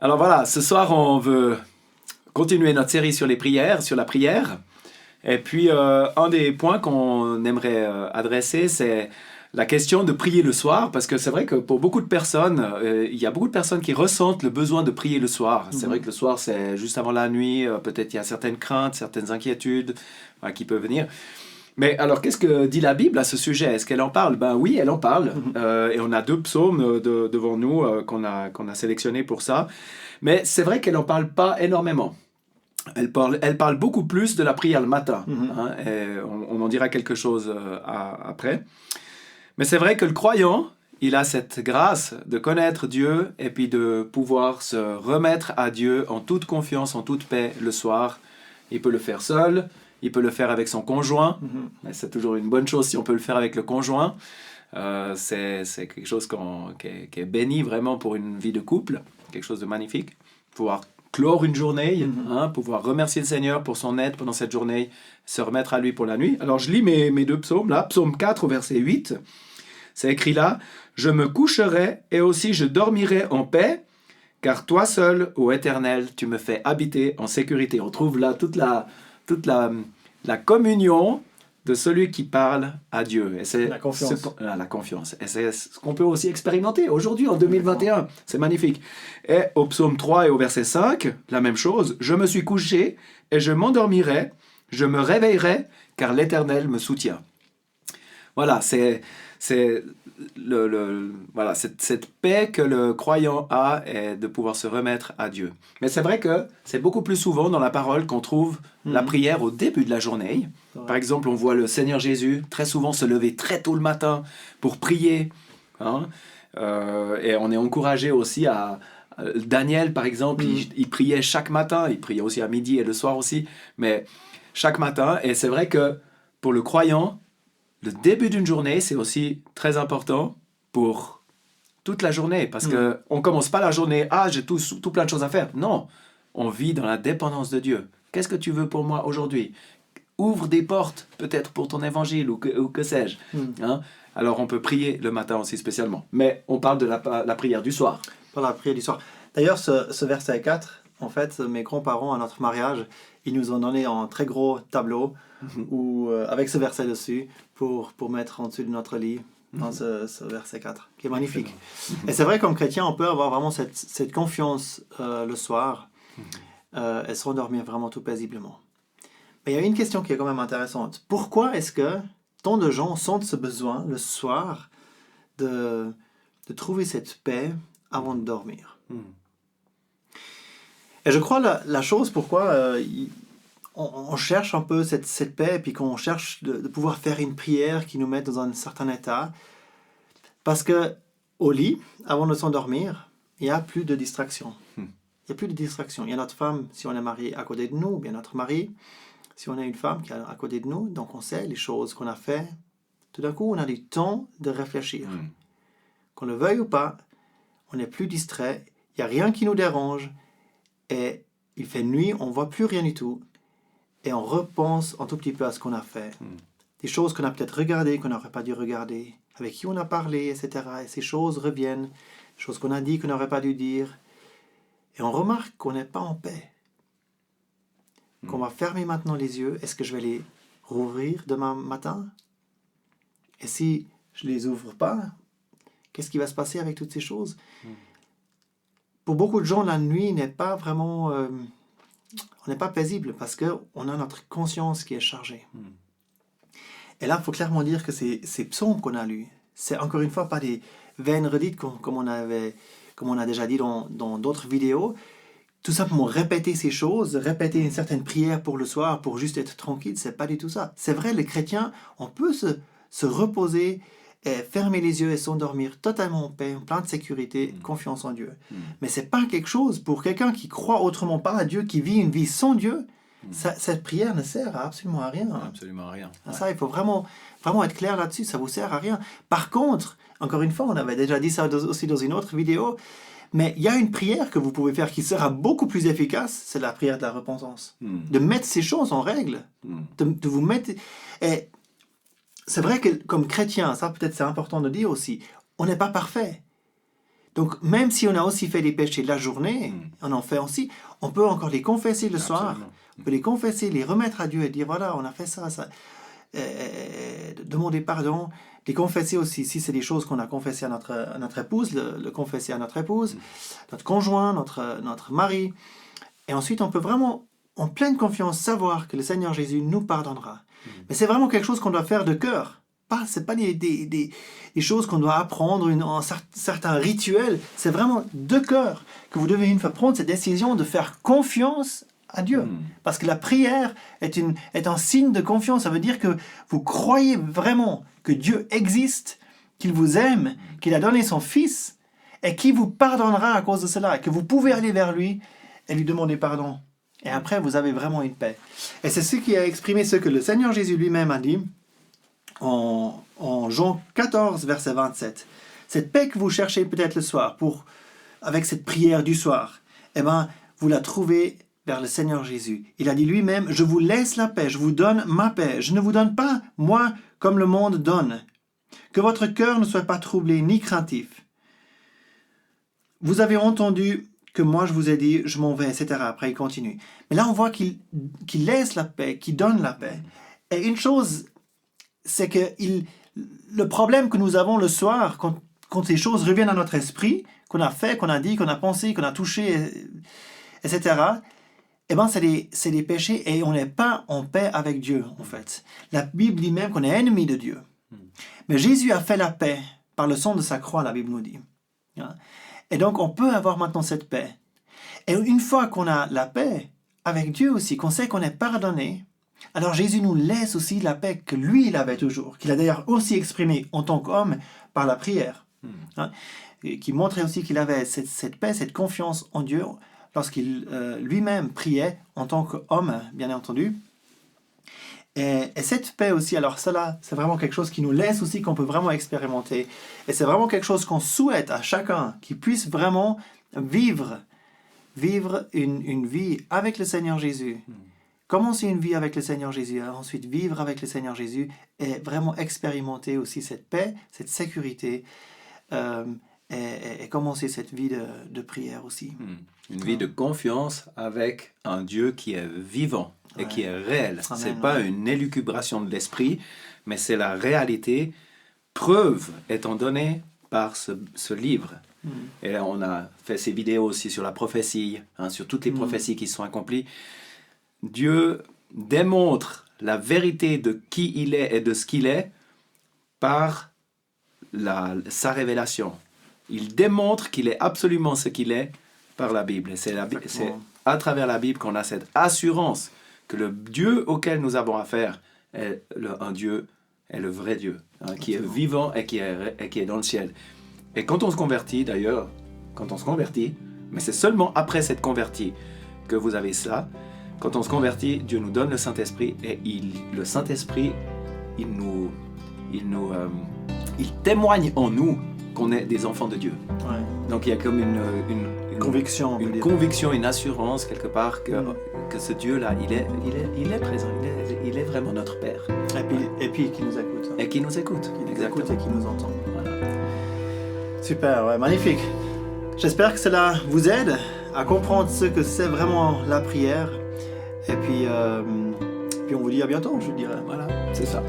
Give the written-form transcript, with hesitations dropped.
Alors voilà, ce soir, on veut continuer notre série sur les prières, sur la prière. Et puis, un des points qu'on aimerait adresser, c'est la question de prier le soir, parce que c'est vrai que pour beaucoup de personnes, il y a beaucoup de personnes qui ressentent le besoin de prier le soir. C'est vrai que le soir, c'est juste avant la nuit, peut-être il y a certaines craintes, certaines inquiétudes qui peuvent venir. Mais alors, qu'est-ce que dit la Bible à ce sujet? Est-ce qu'elle en parle? Ben oui, elle en parle. Et on a deux psaumes devant nous qu'on a sélectionnés pour ça. Mais c'est vrai qu'elle n'en parle pas énormément. Elle parle beaucoup plus de la prière le matin. Hein, et on en dira quelque chose après. Mais c'est vrai que le croyant, il a cette grâce de connaître Dieu et puis de pouvoir se remettre à Dieu en toute confiance, en toute paix le soir. Il peut le faire seul, il peut le faire avec son conjoint. Mais c'est toujours une bonne chose si on peut le faire avec le conjoint. C'est quelque chose qui est béni vraiment pour une vie de couple, quelque chose de magnifique. Pouvoir clore une journée, pouvoir remercier le Seigneur pour son aide pendant cette journée, se remettre à lui pour la nuit. Alors je lis mes deux psaumes là, psaume 4 au verset 8. C'est écrit là, « Je me coucherai et aussi je dormirai en paix, car toi seul, ô Éternel, tu me fais habiter en sécurité. » On trouve là toute la communion de celui qui parle à Dieu. Et c'est la confiance. La confiance. Et c'est ce qu'on peut aussi expérimenter aujourd'hui, en 2021. C'est magnifique. Et au psaume 3 et au verset 5, la même chose. « Je me suis couché et je m'endormirai, je me réveillerai, car l'Éternel me soutient. » Voilà, c'est cette paix que le croyant a et de pouvoir se remettre à Dieu. Mais c'est vrai que c'est beaucoup plus souvent dans la parole qu'on trouve la prière au début de la journée. Par exemple, on voit le Seigneur Jésus très souvent se lever très tôt le matin pour prier. Hein? Et on est encouragé aussi à... Daniel, par exemple, il priait chaque matin. Il priait aussi à midi et le soir aussi. Mais chaque matin. Et c'est vrai que pour le croyant, le début d'une journée, c'est aussi très important pour toute la journée. Parce qu'on ne commence pas la journée, j'ai tout plein de choses à faire. Non, on vit dans la dépendance de Dieu. Qu'est-ce que tu veux pour moi aujourd'hui? Ouvre des portes, peut-être pour ton évangile ou que sais-je. Hein? Alors on peut prier le matin aussi spécialement. Mais on parle de la prière du soir. Par la prière du soir. D'ailleurs, ce verset 4, en fait, mes grands-parents à notre mariage, ils nous ont donné un très gros tableau avec ce verset dessus pour mettre en dessous de notre lit dans ce verset 4, qui est magnifique. Et c'est vrai, comme chrétien, on peut avoir vraiment cette confiance le soir et s'endormir vraiment tout paisiblement. Mais il y a une question qui est quand même intéressante. Pourquoi est-ce que tant de gens sentent ce besoin le soir de trouver cette paix avant de dormir? Et je crois la chose pourquoi on cherche un peu cette paix et puis qu'on cherche de pouvoir faire une prière qui nous mette dans un certain état, parce que au lit, avant de s'endormir, il n'y a plus de distraction. Il n'y a plus de distraction. Il y a notre femme, si on est marié, à côté de nous, ou bien notre mari, si on a une femme qui est à côté de nous, donc on sait les choses qu'on a fait. Tout d'un coup, on a du temps de réfléchir. Qu'on le veuille ou pas, on n'est plus distrait, il n'y a rien qui nous dérange, et il fait nuit, on ne voit plus rien du tout, et on repense un tout petit peu à ce qu'on a fait. Des choses qu'on a peut-être regardées, qu'on n'aurait pas dû regarder, avec qui on a parlé, etc. Et ces choses reviennent, des choses qu'on a dit, qu'on n'aurait pas dû dire, et on remarque qu'on n'est pas en paix. Qu'on va fermer maintenant les yeux, est-ce que je vais les rouvrir demain matin? Et si je ne les ouvre pas, qu'est-ce qui va se passer avec toutes ces choses? Pour beaucoup de gens, la nuit n'est pas vraiment... on n'est pas paisible parce qu'on a notre conscience qui est chargée. Et là, il faut clairement dire que ces psaumes qu'on a lus, c'est encore une fois pas des vaines redites comme on a déjà dit dans d'autres vidéos. Tout simplement répéter ces choses, répéter une certaine prière pour le soir, pour juste être tranquille, c'est pas du tout ça. C'est vrai, les chrétiens, on peut se reposer, et fermer les yeux et s'endormir totalement en paix, en plein de sécurité, confiance en Dieu. Mais c'est pas quelque chose pour quelqu'un qui croit autrement pas à Dieu, qui vit une vie sans Dieu. Cette prière ne sert absolument à rien. Absolument à rien. Ouais. Ça, il faut vraiment être clair là-dessus, ça vous sert à rien. Par contre, encore une fois, on avait déjà dit ça aussi dans une autre vidéo, mais il y a une prière que vous pouvez faire qui sera beaucoup plus efficace, c'est la prière de la repentance. De mettre ces choses en règle, de vous mettre... Et c'est vrai que comme chrétien, ça peut-être c'est important de dire aussi, on n'est pas parfait. Donc, même si on a aussi fait des péchés la journée, on en fait aussi, on peut encore les confesser le soir. Absolument. On peut les confesser, les remettre à Dieu et dire, voilà, on a fait ça, ça. Demander pardon, les confesser aussi, si c'est des choses qu'on a confessées à notre épouse, le confesser à notre épouse, notre conjoint, notre mari. Et ensuite, on peut vraiment, en pleine confiance, savoir que le Seigneur Jésus nous pardonnera. Mais c'est vraiment quelque chose qu'on doit faire de cœur. Ce n'est pas des choses qu'on doit apprendre en certains rituels. C'est vraiment de cœur que vous devez une fois prendre cette décision de faire confiance à Dieu. Parce que la prière est un signe de confiance. Ça veut dire que vous croyez vraiment que Dieu existe, qu'il vous aime, qu'il a donné son Fils et qu'il vous pardonnera à cause de cela. Et que vous pouvez aller vers lui et lui demander pardon. Et après, vous avez vraiment une paix. Et c'est ce qui a exprimé ce que le Seigneur Jésus lui-même a dit en Jean 14, verset 27. Cette paix que vous cherchez peut-être le soir, avec cette prière du soir, eh ben, vous la trouvez vers le Seigneur Jésus. Il a dit lui-même, je vous laisse la paix, je vous donne ma paix. Je ne vous donne pas, moi, comme le monde donne. Que votre cœur ne soit pas troublé ni craintif. Vous avez entendu que moi je vous ai dit, je m'en vais, etc. Après, il continue. Mais là, on voit qu'il laisse la paix, qu'il donne la paix. Et une chose, c'est que le problème que nous avons le soir, quand ces choses reviennent à notre esprit, qu'on a fait, qu'on a dit, qu'on a pensé, qu'on a touché, etc., eh ben, c'est des péchés et on n'est pas en paix avec Dieu, en fait. La Bible dit même qu'on est ennemi de Dieu. Mais Jésus a fait la paix par le sang de sa croix, la Bible nous dit. Et donc, on peut avoir maintenant cette paix. Et une fois qu'on a la paix avec Dieu aussi, qu'on sait qu'on est pardonné, alors Jésus nous laisse aussi la paix que lui, il avait toujours, qu'il a d'ailleurs aussi exprimée en tant qu'homme par la prière. Qui montrait aussi qu'il avait cette paix, cette confiance en Dieu, lorsqu'il lui-même priait en tant qu'homme, bien entendu. Et cette paix aussi, alors cela, c'est vraiment quelque chose qui nous laisse aussi, qu'on peut vraiment expérimenter. Et c'est vraiment quelque chose qu'on souhaite à chacun, qui puisse vraiment vivre une vie avec le Seigneur Jésus. Commencer une vie avec le Seigneur Jésus, ensuite vivre avec le Seigneur Jésus, et vraiment expérimenter aussi cette paix, cette sécurité, et commencer cette vie de prière aussi. Une vie de confiance avec un Dieu qui est vivant et qui est réel. Ce n'est pas une élucubration de l'esprit, mais c'est la réalité, preuve étant donnée par ce livre. Et là, on a fait ces vidéos aussi sur la prophétie, sur toutes les prophéties qui sont accomplies. Dieu démontre la vérité de qui il est et de ce qu'il est par sa révélation. Il démontre qu'il est absolument ce qu'il est par la Bible. C'est à travers la Bible qu'on a cette assurance que le Dieu auquel nous avons affaire est un Dieu, est le vrai Dieu, qui est vivant et qui est dans le ciel. Et quand on se convertit, d'ailleurs, mais c'est seulement après s'être converti que vous avez ça. Quand on se convertit, Dieu nous donne le Saint-Esprit et le Saint-Esprit, il témoigne en nous qu'on est des enfants de Dieu. Donc il y a comme une conviction, une assurance quelque part que ce Dieu-là, il est présent, il est vraiment notre Père. Et puis qui nous écoute. Et qui nous écoute. Qui nous écoute et qui nous entend. Voilà. Super, magnifique. J'espère que cela vous aide à comprendre ce que c'est vraiment la prière. Et puis on vous dit à bientôt, je dirais. Voilà, c'est ça.